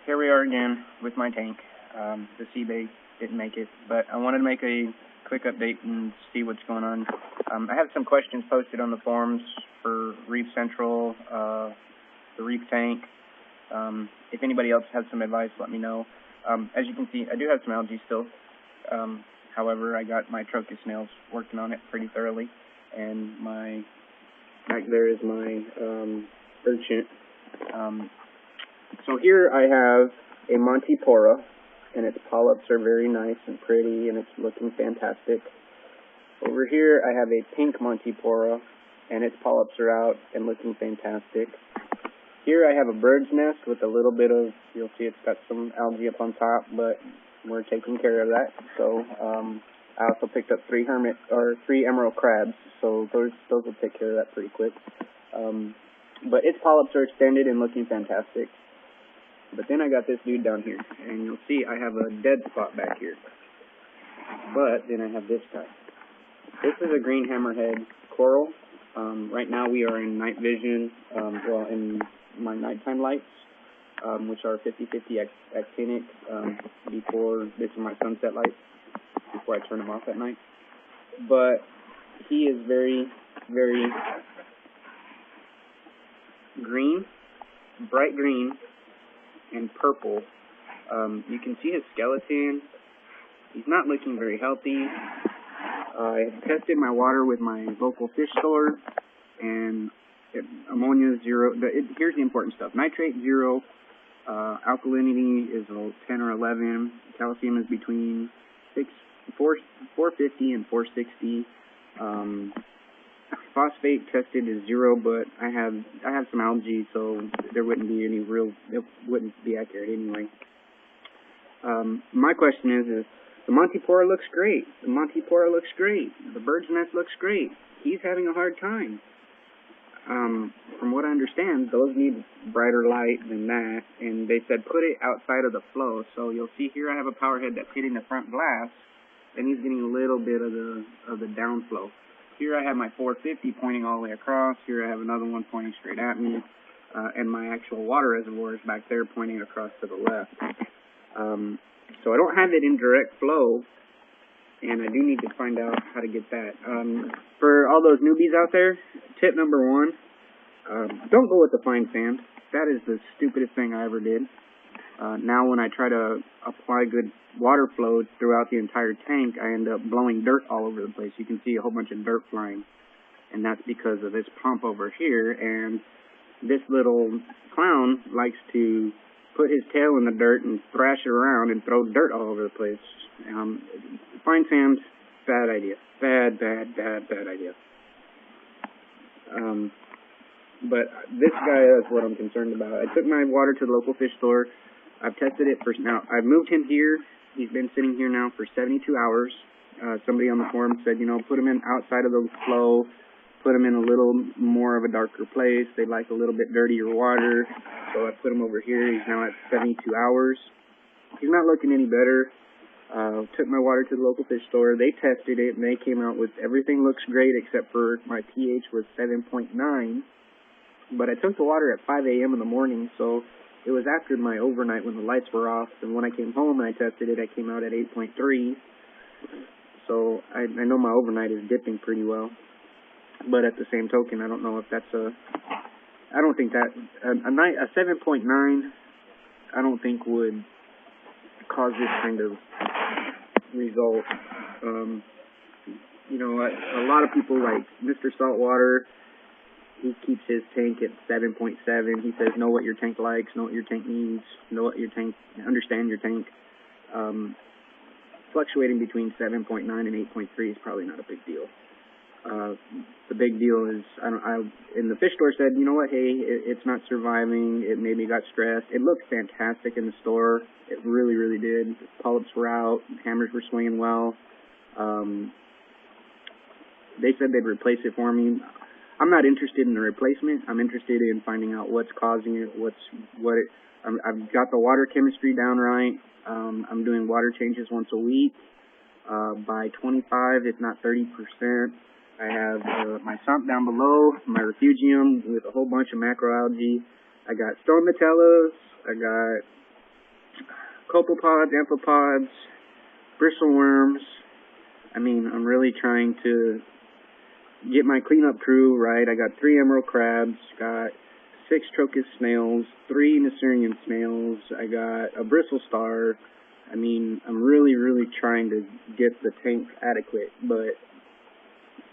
here we are again with my tank. The sea bait didn't make it, but I wanted to make a quick update and see what's going on. I have some questions posted on the forums for Reef Central, the Reef tank. If anybody else has some advice, let me know. As you can see, I do have some algae still. However, I got my Trocus snails working on it pretty thoroughly, and back there is my urchin. So here I have a Montipora, and its polyps are very nice and pretty, and it's looking fantastic. Over here I have a pink Montipora, and its polyps are out and looking fantastic. Here I have a bird's nest with a little bit of, you'll see it's got some algae up on top, but we're taking care of that. So I also picked up 3 emerald crabs, so those will take care of that pretty quick. But its polyps are extended and looking fantastic. But then I got this dude down here, and you'll see I have a dead spot back here. But then I have this guy. This is a green hammerhead coral. Right now we are in night vision, in my nighttime lights, which are 50/50 actinic. This is my sunset lights before I turn them off at night. But he is very, very green, bright green, and purple. You can see his skeleton. He's not looking very healthy. I tested my water with my local fish store, and ammonia is 0. Here's the important stuff. Nitrate 0. Alkalinity is 10 or 11. Calcium is between 450 and 460. Phosphate tested is 0, but I have some algae, so there wouldn't be any it wouldn't be accurate anyway. My question is the Montipora looks great. The Montipora looks great. The bird's nest looks great. He's having a hard time. From what I understand, those need brighter light than that, and they said put it outside of the flow. So you'll see here I have a power head that's hitting the front glass, and he's getting a little bit of the downflow. Here I have my 450 pointing all the way across. Here I have another one pointing straight at me, and my actual water reservoir is back there pointing across to the left. So I don't have it in direct flow, and I do need to find out how to get that. For all those newbies out there, tip number 1, don't go with the fine sand. That is the stupidest thing I ever did. Now when I try to apply good water flow throughout the entire tank, I end up blowing dirt all over the place. You can see a whole bunch of dirt flying, and that's because of this pump over here. And this little clown likes to put his tail in the dirt and thrash it around and throw dirt all over the place. Fine sand, bad idea. Bad idea. But this guy is what I'm concerned about. I took my water to the local fish store. I've tested it now. I've moved him here. He's been sitting here now for 72 hours. Somebody on the forum said, put him in outside of the flow, put him in a little more of a darker place. They like a little bit dirtier water. So I put him over here. He's now at 72 hours. He's not looking any better. Took my water to the local fish store. They tested it, and they came out with everything looks great except for my pH was 7.9. But I took the water at 5 a.m. in the morning, so it was after my overnight when the lights were off, and when I came home and I tested it, I came out at 8.3. So I know my overnight is dipping pretty well. But at the same token, I don't know if that's I don't think that a 7.9 I don't think would cause this kind of result. A lot of people like Mr. Saltwater. He keeps his tank at 7.7. He says, know what your tank likes, know what your tank needs, understand your tank. Fluctuating between 7.9 and 8.3 is probably not a big deal. The big deal is, and the fish store said, you know what, hey, it's not surviving. It maybe got stressed. It looked fantastic in the store. It really, really did. The polyps were out. Hammers were swinging well. They said they'd replace it for me. I'm not interested in the replacement. I'm interested in finding out what's causing it, I've got the water chemistry down right. I'm doing water changes once a week. By 25, if not 30%. I have my sump down below, my refugium with a whole bunch of macroalgae. I got stone metallas. I got copepods, amphipods, bristleworms. I mean, I'm really trying to get my cleanup crew right. I got 3 emerald crabs, got 6 trochus snails, 3 Nasurian snails, I got a bristle star. I mean, I'm really trying to get the tank adequate,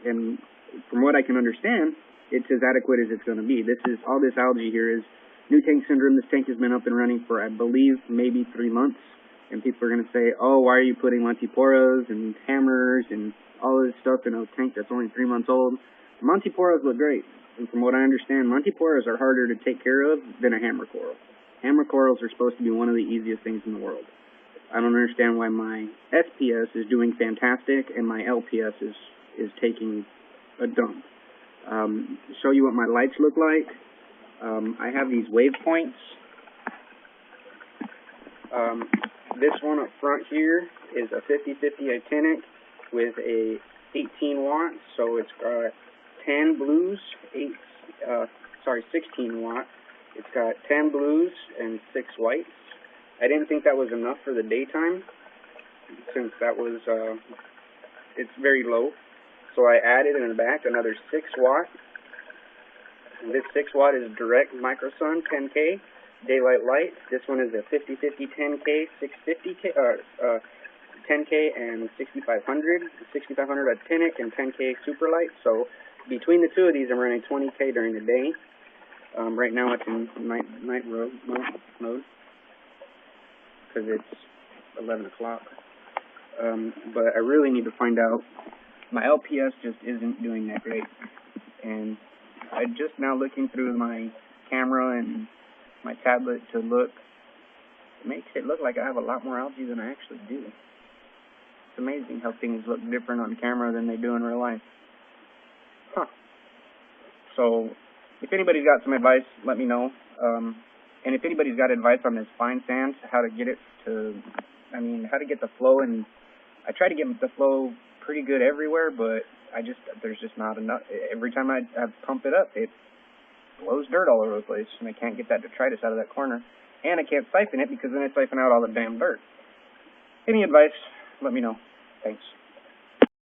and from what I can understand, it's as adequate as it's going to be. All this algae here is new tank syndrome. This tank has been up and running for, I believe, maybe 3 months, and people are going to say, oh, why are you putting Montiporas and hammers and all this stuff in a tank that's only 3 months old? Montiporas look great, and from what I understand, Montiporas are harder to take care of than a hammer coral. Hammer corals are supposed to be one of the easiest things in the world. I don't understand why my SPS is doing fantastic and my LPS is taking a dump. Show you what my lights look like. I have these wave points. This one up front here is a 50/50 actinic with a 18 watt, so it's got 10 blues, 16 watt. It's got 10 blues and 6 whites. I didn't think that was enough for the daytime, since that was, it's very low. So I added in the back another 6 watt. This 6 watt is direct microsun 10K daylight light. This one is a 50/50 10K 650K 10K and 6500. 6500 actinic and 10K super light. So between the two of these, I'm running 20K during the day. Right now it's in night mode because it's 11 o'clock. But I really need to find out. My LPS just isn't doing that great, and I'm just now looking through my camera and my tablet to look. It makes it look like I have a lot more algae than I actually do. It's amazing how things look different on camera than they do in real life. Huh. So, if anybody's got some advice, let me know. And if anybody's got advice on this fine sand, how to get it to, how to get the flow, and I try to get the flow pretty good everywhere, but there's just not enough. Every time I pump it up, it blows dirt all over the place, and I can't get that detritus out of that corner. And I can't siphon it because then I siphon out all the damn dirt. Any advice, let me know. Thanks.